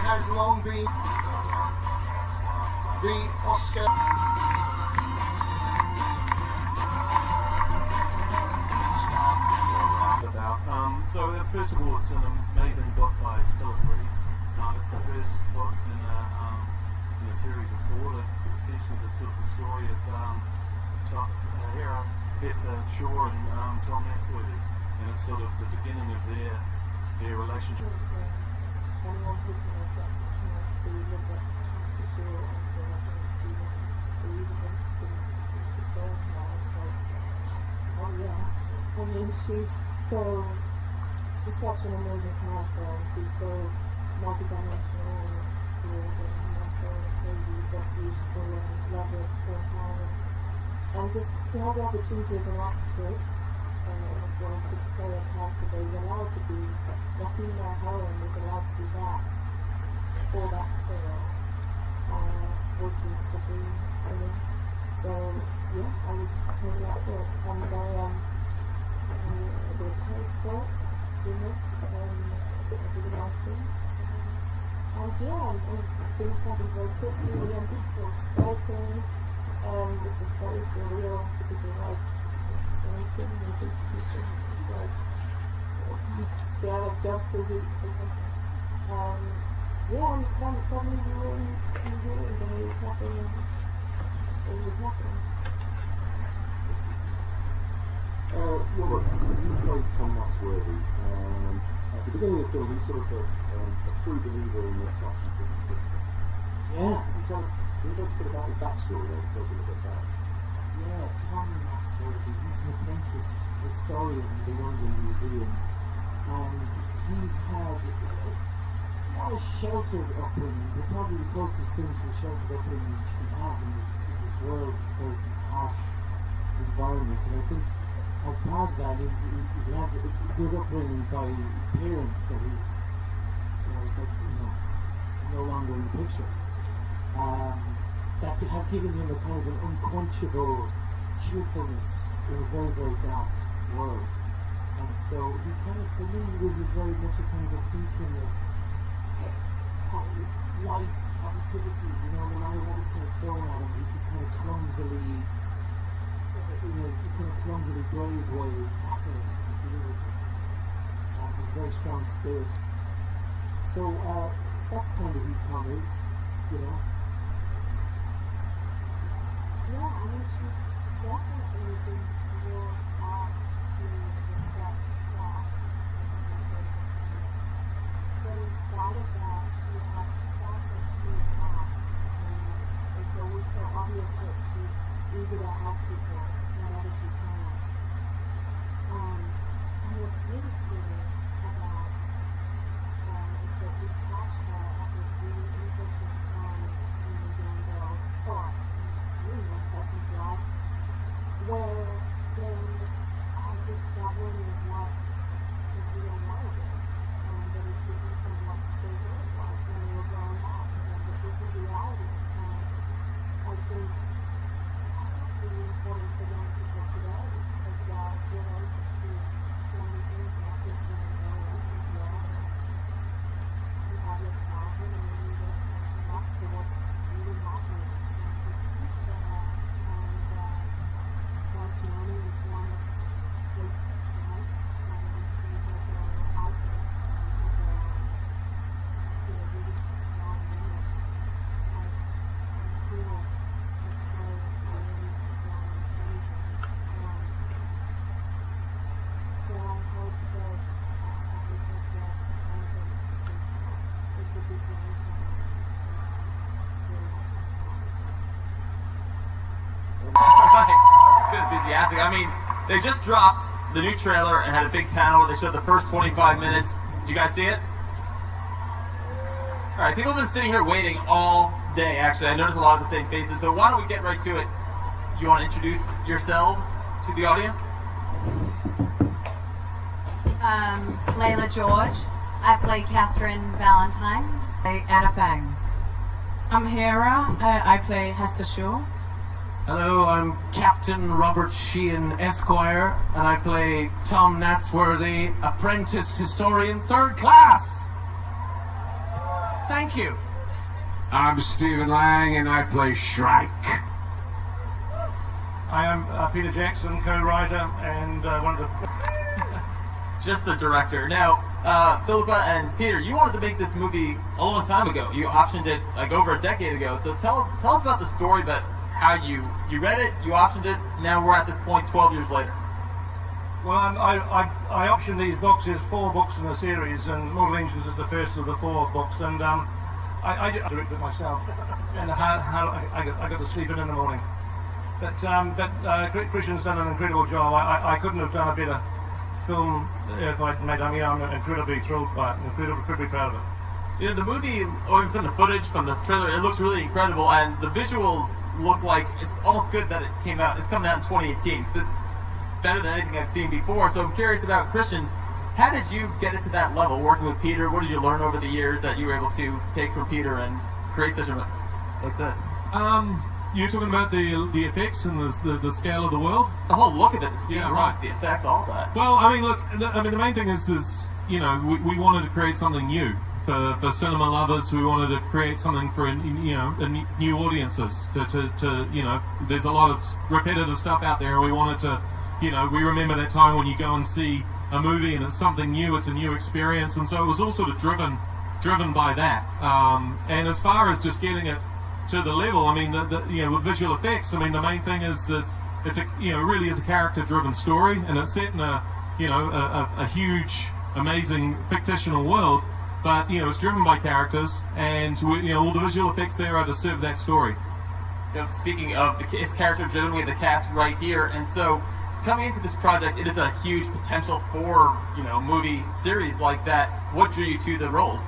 has long been the Oscar. So first of all, it's an amazing book by Philip Reed. It's the first book in a series of four that essentially the sort of the story of Hera, Hester Shaw and Tom Natsworthy, and it's sort of the beginning of their relationship. Anyone who can get a chance to look at Hester Shaw and really interesting to film now, it's like, oh yeah, I mean she's such an amazing character, and she's so multi-dimensional and weird and mental and crazy but beautiful and lovely at the same time. And just to have the opportunity as an actress to play a character that is allowed to be the female heroine, is allowed to do that for that scale, was just the dream for me. So yeah, I was totally up for it, and the take for it, really nice thing. And yeah, things happened very quickly, and people spoken, which was very surreal because you're like, spoken, and people like, she had a job for weeks or something. Yeah, and then suddenly we were in New Zealand and it was nothing, it was nothing. Robert, you played Tom Natsworthy. At the beginning of the film, he's sort of a true believer in the attraction system. Yeah. Can you tell us a bit about his backstory there? Tell us a little bit about it. Yeah, Tom Natsworthy, he's an apprentice historian in the London Museum, and he's had not a sheltered upbringing, but probably the closest thing to a sheltered upbringing you can have in this world, this very harsh environment. And I think as part of that is he had a good upbringing by parents that he no longer in the picture, that have given him a kind of an unquenchable cheerfulness in a very, very dark world. And so he kind of, for me, was very much a kind of a beacon of light, positivity, no matter what was kind of thrown at him, he could kind of clumsily brave way tackle it and deal with it. He's a very strong spirit. So that's kind of who Tom is, Yeah, I mean, she's definitely been real hard to respect that. But inside of that, she has stuff that she is not. And it's always so obvious that she's eager to help people whenever she can. And what's really cool about is that we catch her at this really interesting time in the young girl's thought. Where they are discovering what the real world is, and that it's different from what they were like when they were growing up, and that this is reality. And I think that's really important for young people today, as well as to so many things that this is going on as well. You have your childhood and then you get up to what's really happening. Money is one of great strength, and we have a house really strong women. And it's cool. It's very, very strong energy. So I hope that we get that benefit because it could be very Enthusiastic. I mean, they just dropped the new trailer and had a big panel where they showed the first 25 minutes. Did you guys see it? All right, people have been sitting here waiting all day, actually. I noticed a lot of the same faces, so why don't we get right to it? You want to introduce yourselves to the audience? Layla George. I play Catherine Valentine. Anna Fang. I'm Hera. I play Hester Shaw. Hello, I'm Captain Robert Sheehan, Esquire, and I play Tom Natsworthy, apprentice historian, 3rd class. Thank you. I'm Stephen Lang and I play Shrike. I am Peter Jackson, co-writer and one of the... Just the director. Now, Philippa and Peter, you wanted to make this movie a long time ago. You optioned it like over a decade ago. So tell us about the story, that how you read it, you optioned it. Now we're at this point 12 years later. Well, I optioned these books. There's 4 books in the series, and Mortal Engines is the first of the 4 books. And I directed it myself, and I got to sleep in the morning. But Christian's done an incredible job. I couldn't have done a better film if I'd made. I mean, I'm incredibly thrilled by it, incredibly proud of it. You know, the movie, from the footage, from the trailer, it looks really incredible, and the visuals look like it's almost good that it's coming out in 2018. So it's better than anything I've seen before. So I'm curious about Christian. How did you get it to that level, working with Peter? What did you learn over the years that you were able to take from Peter and create such a like this? You're talking about the effects and the scale of the world? The whole look of it, the steam, Yeah, right. the effects, all that. Well, I mean, look, the main thing is you know, we wanted to create something new for cinema lovers. We wanted to create something for new audiences. To you know, there's a lot of repetitive stuff out there, and we wanted to, you know, we remember that time when you go and see a movie and it's something new, it's a new experience, and so it was all sort of driven by that. And as far as just getting it to the level, I mean, you know, with visual effects, I mean, the main thing is it's a, you know, really is a character-driven story, and it's set in a, you know, a huge, amazing fictional world, but you know, it's driven by characters, and you know, all the visual effects there are to serve that story. You know, speaking of it's character-driven, we have the cast right here, and so coming into this project, it is a huge potential for, you know, movie series like that. What drew you to the roles?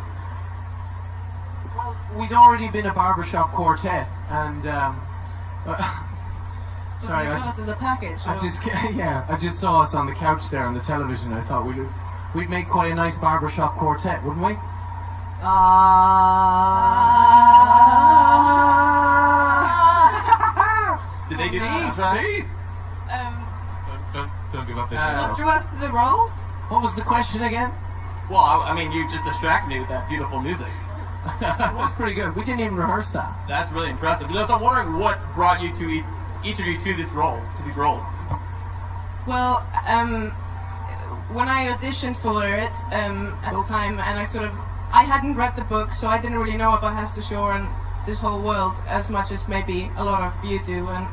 Well, we'd already been a barbershop quartet, and sorry, You got us as a package. I just saw us on the couch there on the television. I thought we'd make quite a nice barbershop quartet, wouldn't we? Did they do that? See? Don't give up Uh, that. What drew us to the roles? What was the question again? Well, I mean, you just distracted me with that beautiful music. It was pretty good. We didn't even rehearse that. That's really impressive. So I'm wondering what brought you to each of you to these roles. Well, when I auditioned for it at the time, and I hadn't read the book, so I didn't really know about Hester Shore and this whole world as much as maybe a lot of you do and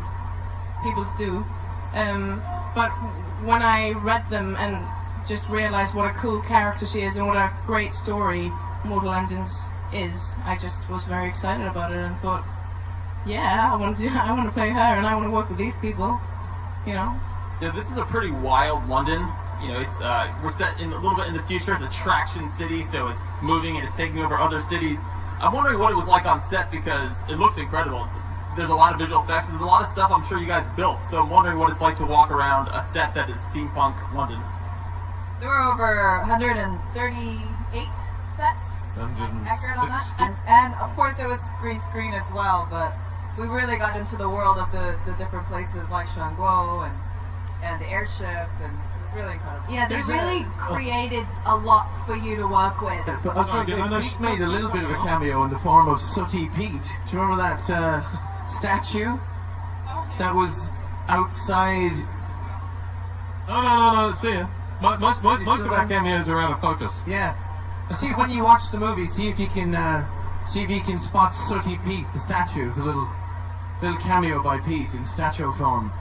people do. But when I read them and just realized what a cool character she is and what a great story Mortal Engines is, I just was very excited about it and thought, yeah, I want to play her and I want to work with these people, you know. Yeah, this is a pretty wild London. You know, it's we're set in a little bit in the future. It's a traction city, so it's moving and it's taking over other cities. I'm wondering what it was like on set because it looks incredible. There's a lot of visual effects, but there's a lot of stuff I'm sure you guys built. So I'm wondering what it's like to walk around a set that is steampunk London. There were over 138 sets. Accurate on that. And of course there was green screen as well, but we really got into the world of the different places like Shanguo and the airship, and it was really incredible. Yeah, they really created a lot for you to work with. But I was going to say, Pete made a little bit of a cameo in the form of Sooty Pete. Do you remember that statue that was outside? No, it's there. Most of our cameos are out of focus. Yeah. See, when you watch the movie, see if you can spot Sooty Pete, the statue. It's a little cameo by Pete in statue form.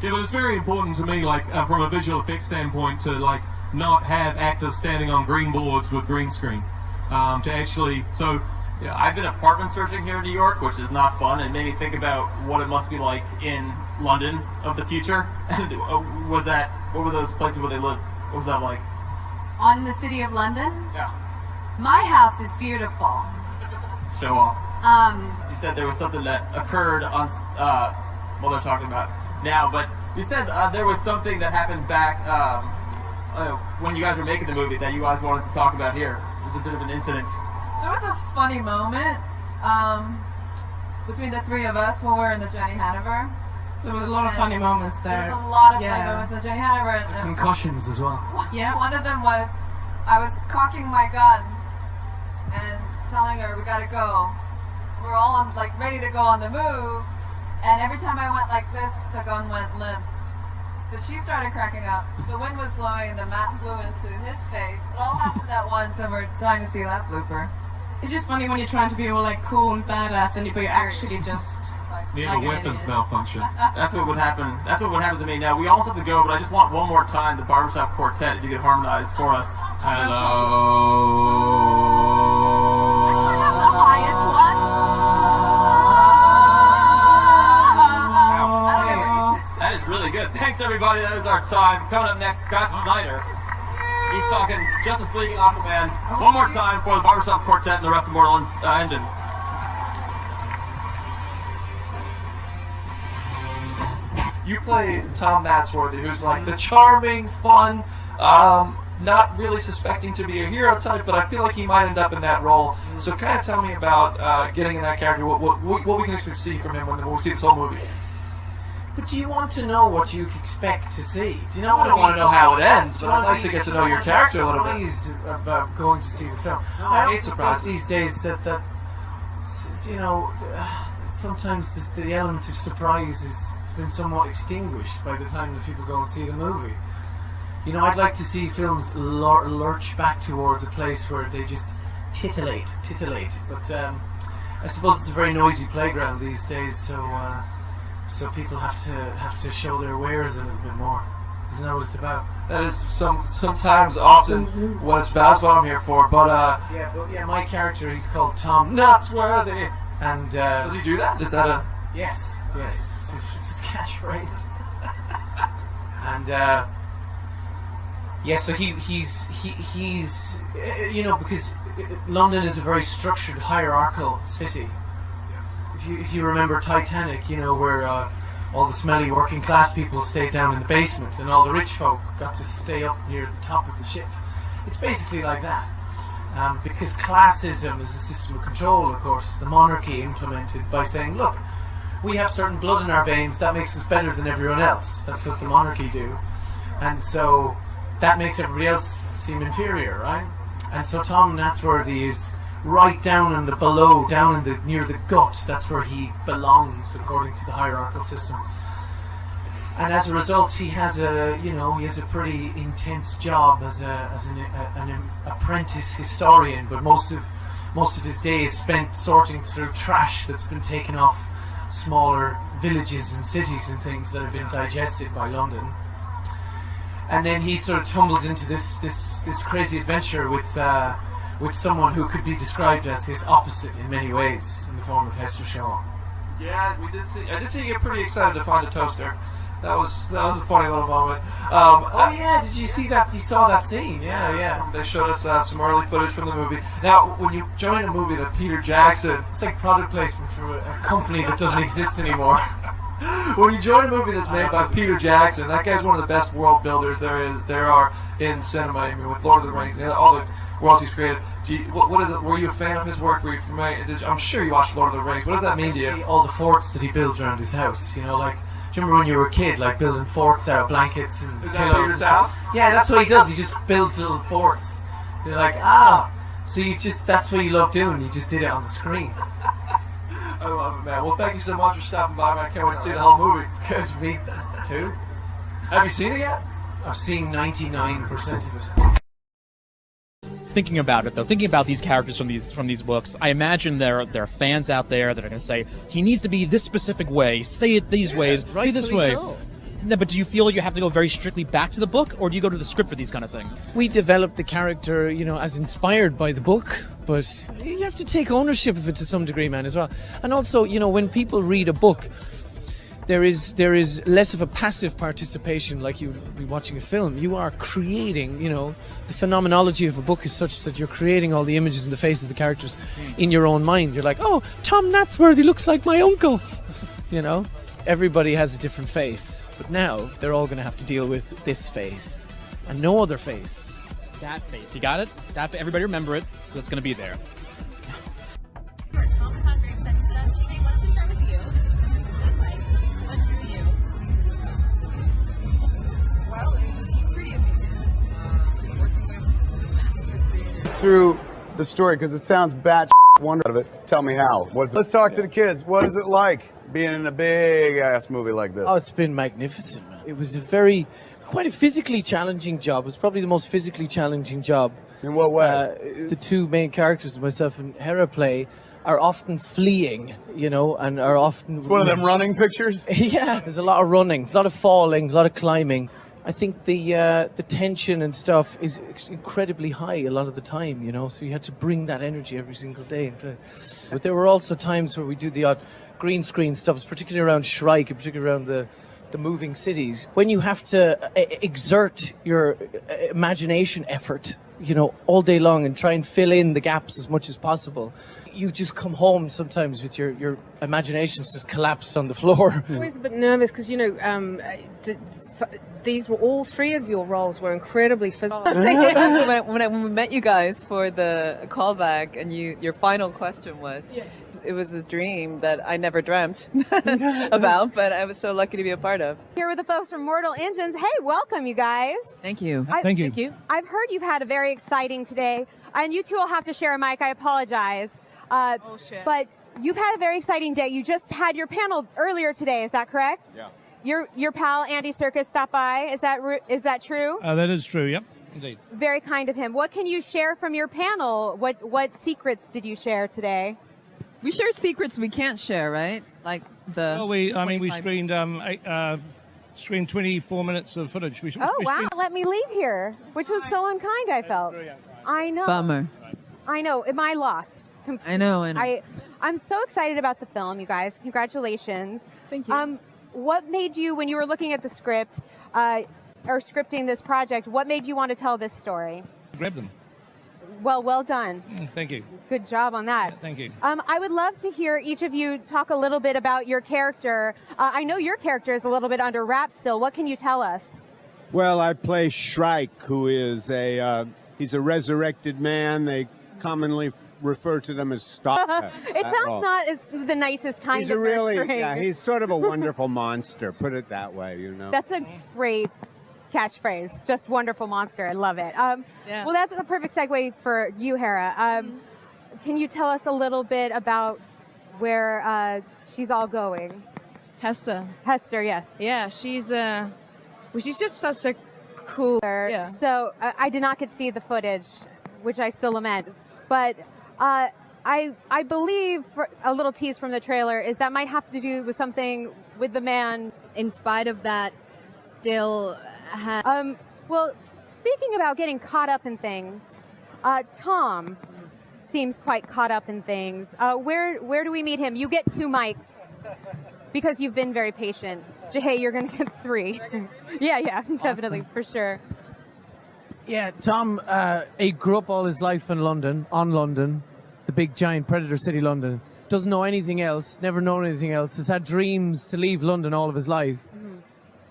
Yeah, but it's very important to me, like from a visual effects standpoint, to like not have actors standing on green boards with green screen. To actually, so Yeah, I've been apartment searching here in New York, which is not fun. It made me think about what it must be like in London of the future. And what were those places where they lived? What was that like? On the City of London? Yeah. My house is beautiful. Show off. You said there was something that occurred on, well, they're talking about now, but you said there was something that happened back when you guys were making the movie that you guys wanted to talk about here. It was a bit of an incident. There was a funny moment between the three of us when we were in the Jenny Hanover. There was a lot of funny moments there. There was a lot of funny moments in the Jenny Hanover. And Concussions as well. Yeah. one of them was I was cocking my gun, and telling her we gotta go. We're all like ready to go on the move, and every time I went like this, the gun went limp. So she started cracking up. The wind was blowing, the mat blew into his face. It all happened at once, and we're dying to see that blooper. It's just funny when you're trying to be all like cool and badass, but you're actually just Need like a weapons malfunction. That's what would happen. That's what would happen to me. Now we almost have to go, but I just want one more time the barbershop quartet. If you could harmonize for us. That is really good. Thanks everybody. That is our time. Coming up next, Scott Snyder. He's talking Justice League and Aquaman. One more time for the barbershop quartet and the rest of Mortal Engines. You play Tom Natsworthy, who's like the charming, fun, not really suspecting to be a hero type, but I feel like he might end up in that role. So kind of tell me about getting in that character, what we can expect to see from him when we see this whole movie. But do you want to know what you expect to see? Do you know what I don't want to know how it ends, but I'd like to get to know your character a little bit. Surprised about going to see the film. No, I hate surprises. These days that you know, sometimes the element of surprise has been somewhat extinguished by the time that people go and see the movie. You know, I'd like to see films lurch back towards a place where they just titillate. But I suppose it's a very noisy playground these days, so people have to show their wares a little bit more. Isn't that what it's about? That is sometimes often what it's about. That's what I'm here for. But my character, he's called Tom Natsworthy. And does he do that? Is that a yes? It's his catchphrase. And so he's you know, because London is a very structured, hierarchical city. If you remember Titanic, you know, where all the smelly working class people stayed down in the basement and all the rich folk got to stay up near the top of the ship. It's basically like that. Because classism is a system of control, of course, the monarchy implemented by saying, look, we have certain blood in our veins, that makes us better than everyone else. That's what the monarchy do. And so that makes everybody else seem inferior, right? And so Tom Natsworthy is right down in the below, down in the near the gut. That's where he belongs, according to the hierarchical system. And as a result, he has a pretty intense job as an apprentice historian. But most of his day is spent sorting through trash that's been taken off smaller villages and cities and things that have been digested by London. And then he sort of tumbles into this crazy adventure with someone who could be described as his opposite in many ways, in the form of Hester Shaw. Yeah, I did see you get pretty excited to find a toaster. That was a funny little moment. Did you see that? You saw that scene? Yeah. They showed us some early footage from the movie. Now, when you join a movie that Peter Jackson, it's like product placement for a company that doesn't exist anymore. When you join a movie that's made by Peter Jackson, that guy's one of the best world builders there are in cinema. I mean, with Lord of the Rings and all the worlds he's created. What is it? Were you a fan of his work? Were you familiar? I'm sure you watched Lord of the Rings. What does that mean to you? All the forts that he builds around his house. You know, like. Do you remember when you were a kid, like building forts out of blankets and pillows? Is that Peter's house? Yeah, that's what he does. He just builds little forts. You're like, so that's what you love doing. You just did it on the screen. I love it, man. Well, thank you so much for stopping by, man. I can't wait to see the whole movie. Good, me too. Have you seen it yet? I've seen 99% of it. Thinking about it, though, thinking about these characters from these books, I imagine there are fans out there that are going to say, he needs to be this specific way, say it these ways, be this way. So. No, but do you feel you have to go very strictly back to the book, or do you go to the script for these kind of things? We developed the character, as inspired by the book, but you have to take ownership of it to some degree, man, as well. And also, when people read a book, there is less of a passive participation like you would be watching a film. You are creating, the phenomenology of a book is such that you're creating all the images and the faces of the characters in your own mind. You're like, oh, Tom Natsworthy looks like my uncle, Everybody has a different face, but now they're all going to have to deal with this face and no other face. That face, you got it? Everybody remember it, because it's going to be there. Through the story? Because it sounds bat wonderful out of it. Tell me how. Let's talk to the kids. What is it like being in a big ass movie like this? Oh, it's been magnificent, man. It was quite a physically challenging job. It was probably the most physically challenging job. In what way? The two main characters, myself and Hera play, are often fleeing, and are often... It's one of them running pictures? Yeah, there's a lot of running, there's a lot of falling, a lot of climbing. I think the tension and stuff is incredibly high a lot of the time, so you had to bring that energy every single day. But there were also times where we do the odd green screen stuff, particularly around Shrike, and particularly around the moving cities. When you have to exert your imagination effort, all day long and try and fill in the gaps as much as possible, you just come home sometimes with your imaginations just collapsed on the floor. I'm always a bit nervous because, these were all three of your roles were incredibly physical. when we met you guys for the callback and your final question was, it was a dream that I never dreamt about, but I was so lucky to be a part of. Here with the folks from Mortal Engines. Hey, welcome you guys. Thank you. Thank you. I've heard you've had a very exciting today, and you two will have to share a mic. I apologize. Oh shit. But you've had a very exciting day. You just had your panel earlier today. Is that correct? Yeah. Your pal Andy Serkis stopped by. Is that true? That is true. Yep, indeed. Very kind of him. What can you share from your panel? What secrets did you share today? We shared secrets we can't share, right? Like the. Well, we screened 24 minutes of footage. Wow! Let me leave here, which was so unkind. I felt. I know. Bummer. I know. My loss. I know. I'm so excited about the film, you guys. Congratulations. Thank you. What made you, when you were looking at the script or scripting this project, what made you want to tell this story? Grab them. Well done. Thank you. Good job on that. Yeah, thank you. I would love to hear each of you talk a little bit about your character. I know your character is a little bit under wraps still. What can you tell us? Well, I play Shrike, who is he's a resurrected man. They commonly refer to them as stalker. It sounds not as the nicest kind He's of a really, referring. he's sort of a wonderful monster, put it that way, That's a great catchphrase. Just wonderful monster. I love it. Well, that's a perfect segue for you, Hera. Can you tell us a little bit about where she's all going? Hester, yes. Yeah, she's just such a cool. Yeah. So I did not get to see the footage, which I still lament. But I believe, for a little tease from the trailer, is that might have to do with something with the man. In spite of that, still well, speaking about getting caught up in things, Tom seems quite caught up in things. Where do we meet him? You get 2 mics because you've been very patient. Hey, you're going to get 3. Yeah, definitely, for sure. Yeah, Tom, he grew up all his life in London, the big giant predator city London. Doesn't know anything else, never known anything else, has had dreams to leave London all of his life. Mm-hmm.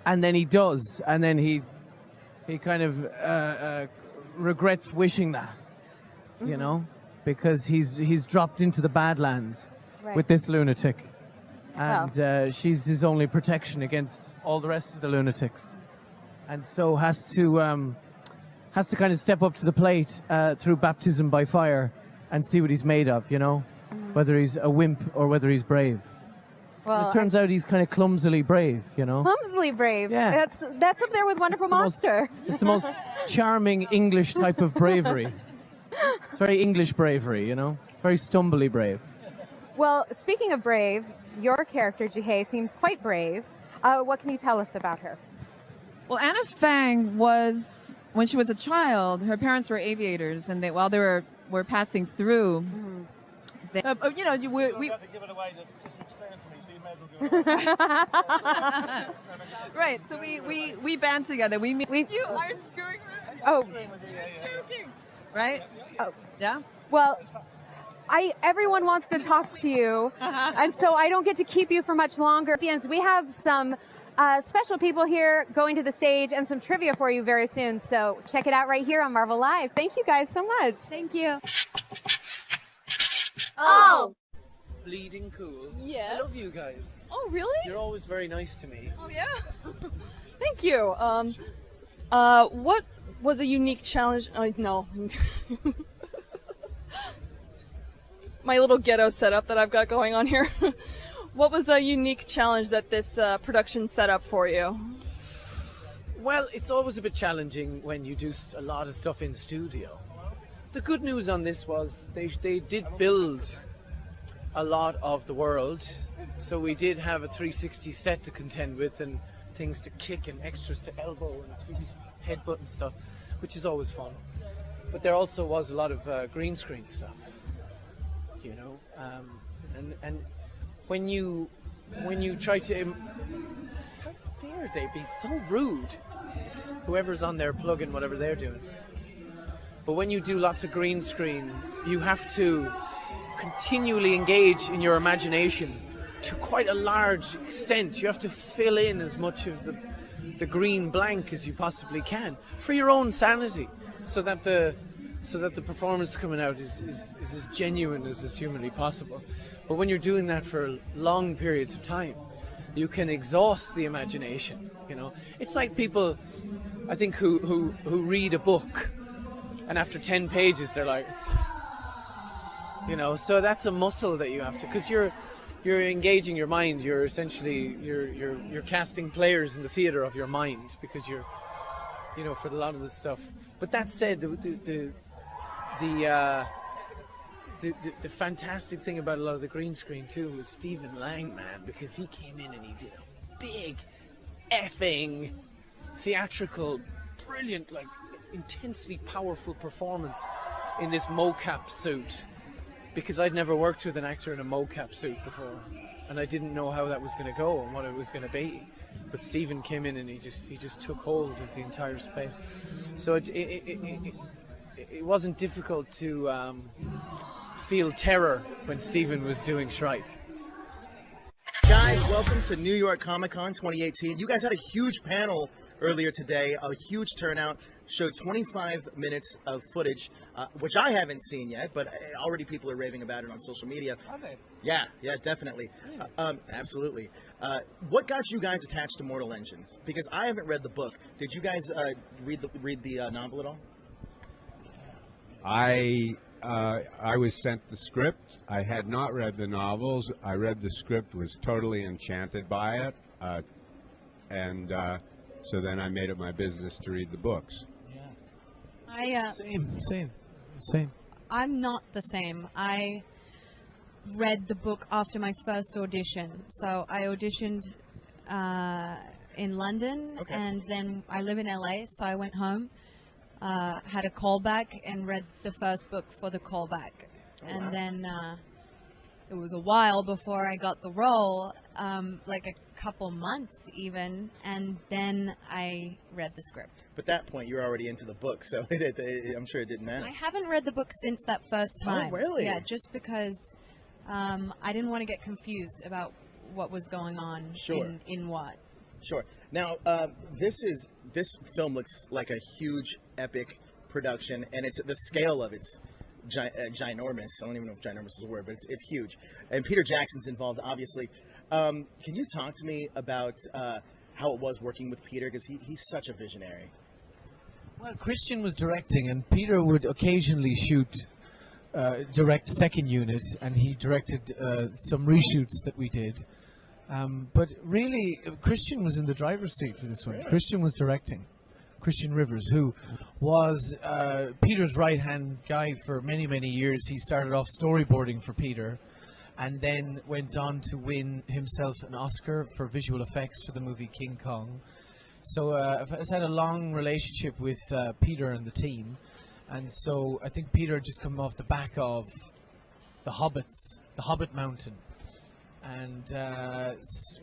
And then he does, and then he kind of regrets wishing that, because he's dropped into the Badlands with this lunatic. And she's his only protection against all the rest of the lunatics. And so has to kind of step up to the plate through baptism by fire and see what he's made of, whether he's a wimp or whether he's brave. Well, it turns out he's kind of clumsily brave, Clumsily brave. Yeah. That's up there with Wonderful Monster. It's the most charming English type of bravery. It's very English bravery, very stumbly brave. Well, speaking of brave, your character, Jihei, seems quite brave. What can you tell us about her? Well, Anna Fang was, when she was a child, her parents were aviators, and while they were passing through, we have to give it away just to explain it to me, so you may as well go on. Right, so we band together. You are screwing around. Oh. Joking. Right? Oh. Yeah? Well, everyone wants to talk to you, and so I don't get to keep you for much longer. We have some special people here going to the stage and some trivia for you very soon, so check it out right here on Marvel Live. Thank you guys so much. Thank you. Oh! Bleeding cool. Yes. I love you guys. Oh, really? You're always very nice to me. Oh, yeah? Thank you. What was a unique challenge? No. my little ghetto setup that I've got going on here. What was a unique challenge that this production set up for you? Well, it's always a bit challenging when you do a lot of stuff in studio. The good news on this was they did build a lot of the world, so we did have a 360 set to contend with and things to kick and extras to elbow and headbutt and stuff, which is always fun. But there also was a lot of green screen stuff, you know, and when you try to, how dare they be so rude? Whoever's on there plugging whatever they're doing. But when you do lots of green screen, you have to continually engage in your imagination to quite a large extent. You have to fill in as much of the green blank as you possibly can for your own sanity, so that the performance coming out is as genuine as is humanly possible. But when you're doing that for long periods of time, you can exhaust the imagination. You know, it's like people, I think, who read a book, and after 10 pages they're like, you know. So that's a muscle that you have to, because you're engaging your mind. You're essentially you're casting players in the theater of your mind, because you're, you know, for a lot of this stuff. But that said, the fantastic thing about a lot of the green screen too was Stephen Lang, man, because he came in and he did a big effing theatrical, brilliant, like intensely powerful performance in this mocap suit, because I'd never worked with an actor in a mocap suit before, and I didn't know how that was going to go and what it was going to be. But Stephen came in and he just took hold of the entire space. So it wasn't difficult to feel terror when Stephen was doing Shrike. Guys, welcome to New York Comic Con 2018. You guys had a huge panel earlier today, a huge turnout, showed 25 minutes of footage, which I haven't seen yet, but already people are raving about it on social media. Are they? Yeah, definitely. Absolutely. What got you guys attached to Mortal Engines? Because I haven't read the book. Did you guys read the novel at all? I was sent the script. I had not read the novels. I read the script, was totally enchanted by it, and so then I made it my business to read the books. Same. I'm not the same. I read the book after my first audition. So I auditioned in London, and then I live in LA, so I went home, had a callback, and read the first book for the callback. And then it was a while before I got the role, like a couple months even, and then I read the script. But at that point, you were already into the book, so I'm sure it didn't matter. I haven't read the book since that first time. Oh, really? Yeah, just because I didn't want to get confused about what was going on in what. Sure. Now, this film looks like a huge, epic production, and it's the scale of it's ginormous. I don't even know if ginormous is a word, but it's huge. And Peter Jackson's involved, obviously. Can you talk to me about how it was working with Peter? Because he's such a visionary. Well, Christian was directing, and Peter would occasionally direct second unit, and he directed some reshoots that we did. But really, Christian was in the driver's seat for this one. Really? Christian was directing. Christian Rivers, who was Peter's right-hand guy for many, many years. He started off storyboarding for Peter, and then went on to win himself an Oscar for visual effects for the movie King Kong. So I've had a long relationship with Peter and the team, and so I think Peter had just come off the back of The Hobbits, The Hobbit Mountain, and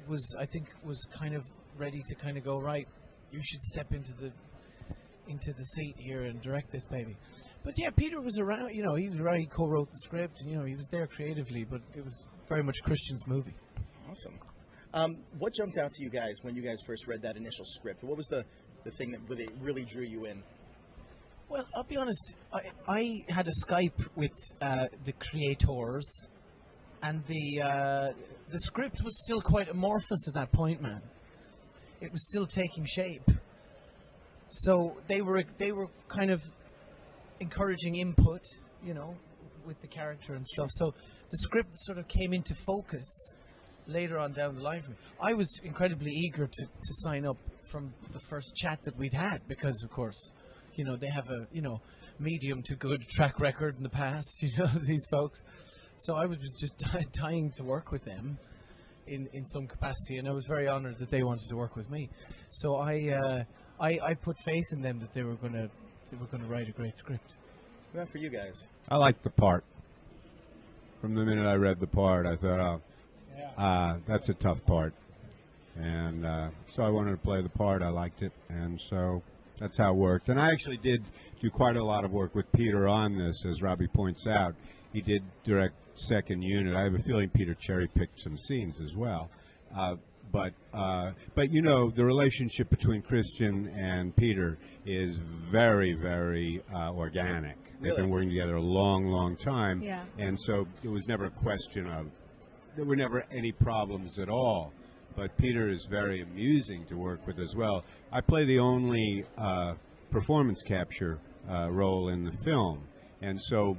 was kind of ready to kind of go, right, you should step into the seat here and direct this baby. But yeah, Peter was around, he was around, he co-wrote the script, and he was there creatively, but it was very much Christian's movie. Awesome. What jumped out to you guys when you guys first read that initial script? What was the thing that really drew you in? Well, I'll be honest, I had a Skype with the creators, and the script was still quite amorphous at that point, man. It was still taking shape. So they were kind of encouraging input, with the character and stuff. So the script sort of came into focus later on down the line for me. I was incredibly eager to sign up from the first chat that we'd had because, of course, you know, they have a, you know, medium to good track record in the past, you know, these folks. So I was just dying to work with them in some capacity, and I was very honored that they wanted to work with me. So I put faith in them that they were going to write a great script. What about for you guys? I liked the part. From the minute I read the part, I thought, that's a tough part. And so I wanted to play the part. I liked it. And so that's how it worked. And I actually did do quite a lot of work with Peter on this, as Robbie points out. He did direct second unit. I have a feeling Peter cherry-picked some scenes as well. But you know, the relationship between Christian and Peter is very, very organic. They've been working together a long, long time. Yeah. And so it was never a question of, there were never any problems at all. But Peter is very amusing to work with as well. I play the only performance capture role in the film. And so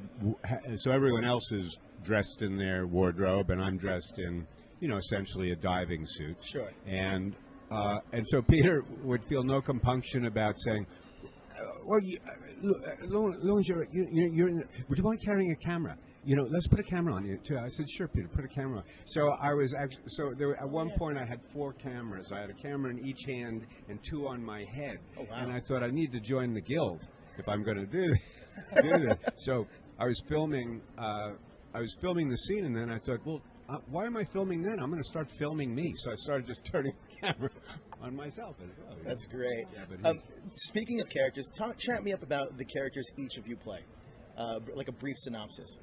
everyone else is dressed in their wardrobe, and I'm dressed in, you know, essentially a diving suit. Sure. And so Peter would feel no compunction about saying, well, Louis, you're would you mind carrying a camera? You know, let's put a camera on you too. I said, sure, Peter, put a camera on. So I was actually, at one point I had 4 cameras. I had a camera in each hand and 2 on my head. Oh, wow. And I thought I need to join the guild if I'm going to do this. So I was filming the scene, and then I thought, well, why am I filming then? I'm going to start filming me. So I started just turning the camera on myself as well. That's great. Yeah, speaking of characters, chat me up about the characters each of you play. Like a brief synopsis.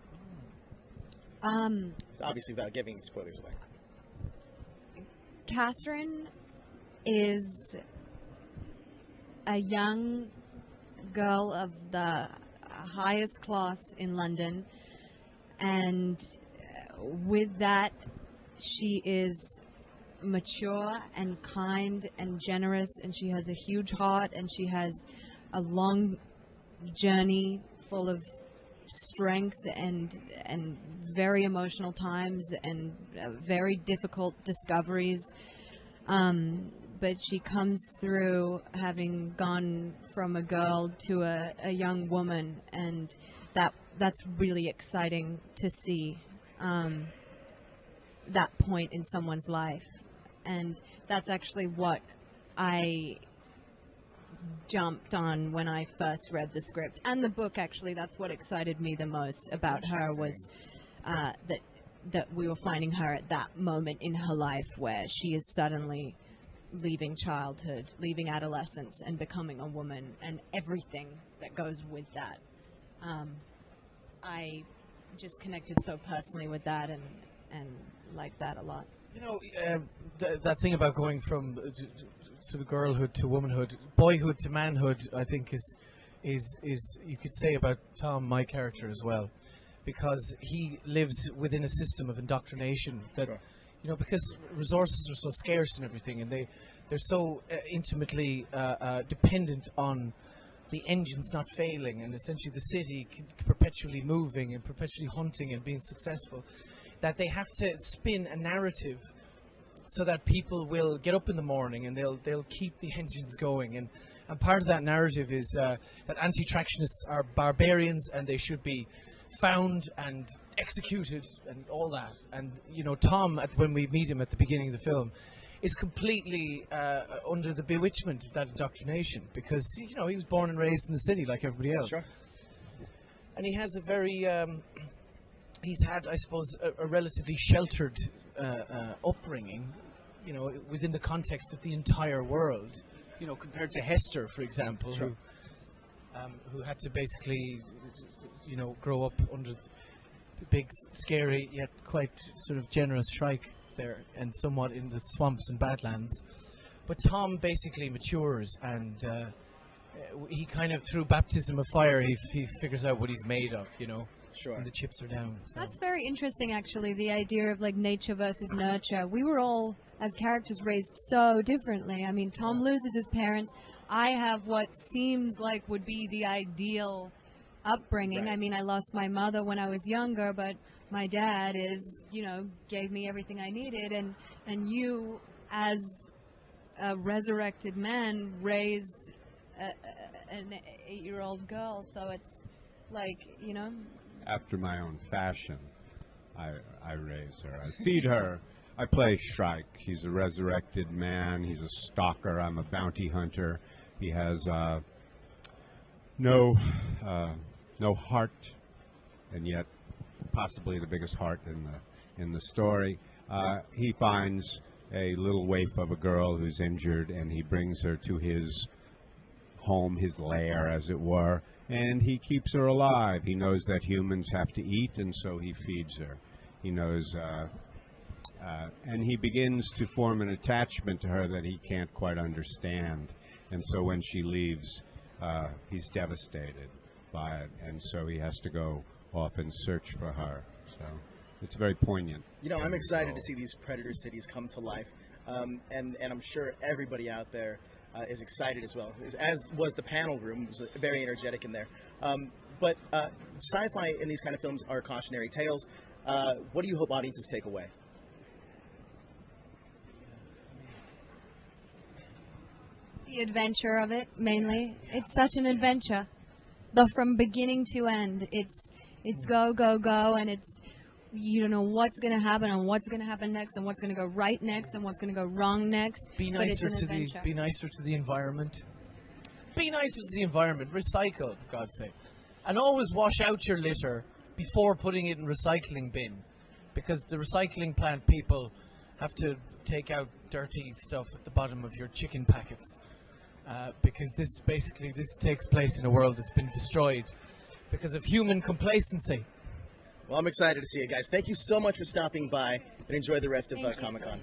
Obviously without giving spoilers away. Catherine is a young girl of the highest class in London, and with that she is mature and kind and generous, and she has a huge heart, and she has a long journey full of strength and very emotional times and very difficult discoveries, but she comes through having gone from a girl to a young woman, and that's really exciting to see, that point in someone's life. And that's actually what I jumped on when I first read the script and the book. Actually, that's what excited me the most about her, was that we were finding her at that moment in her life where she is suddenly leaving childhood, leaving adolescence, and becoming a woman, and everything that goes with that. I just connected so personally with that and liked that a lot. You know, that thing about going from sort of girlhood to womanhood, boyhood to manhood, I think is you could say about Tom, my character, as well, because he lives within a system of indoctrination that, you know, because resources are so scarce and everything, and they're so intimately dependent on the engines not failing, and essentially the city perpetually moving and perpetually hunting and being successful, that they have to spin a narrative so that people will get up in the morning and they'll keep the engines going. And part of that narrative is that anti-tractionists are barbarians and they should be found and executed and all that. And, you know, Tom, when we meet him at the beginning of the film, is completely under the bewitchment of that indoctrination, because, you know, he was born and raised in the city like everybody else. Sure. And he has a very... he's had, I suppose, a relatively sheltered upbringing, you know, within the context of the entire world, you know, compared to Hester, for example, Sure. who had to basically, you know, grow up under the big, scary, yet quite sort of generous Shrike there, and somewhat in the swamps and badlands. But Tom basically matures, and he kind of, through baptism of fire, he figures out what he's made of, you know. Sure. And the chips are down. So. That's very interesting, actually, the idea of like nature versus nurture. We were all, as characters, raised so differently. I mean, Tom loses his parents. I have what seems like would be the ideal upbringing. I mean, I lost my mother when I was younger, but my dad gave me everything I needed, and you, as a resurrected man, raised an 8-year-old girl, so it's like, After my own fashion, I raise her. I feed her. I play Shrike. He's a resurrected man. He's a stalker. I'm a bounty hunter. He has no heart, and yet possibly the biggest heart in the story. He finds a little waif of a girl who's injured, and he brings her to his home, his lair, as it were, and he keeps her alive. He knows that humans have to eat, and so he feeds her. He knows, and he begins to form an attachment to her that he can't quite understand. And so when she leaves, he's devastated by it, and so he has to go off and search for her. So it's very poignant. I'm excited to see these Predator cities come to life, and I'm sure everybody out there is excited as well, as was the panel room. It was very energetic in there. But sci-fi in these kind of films are cautionary tales. What do you hope audiences take away? The adventure of it, mainly. It's such an adventure. From beginning to end, it's go, go, go, and you don't know what's going to happen and what's going to happen next and what's going to go right next and what's going to go wrong next. Be nicer to the environment. Be nicer to the environment. Recycle, for God's sake. And always wash out your litter before putting it in recycling bin, because the recycling plant people have to take out dirty stuff at the bottom of your chicken packets. Because this takes place in a world that's been destroyed because of human complacency. Well, I'm excited to see it, guys. Thank you so much for stopping by, and enjoy the rest of Comic-Con.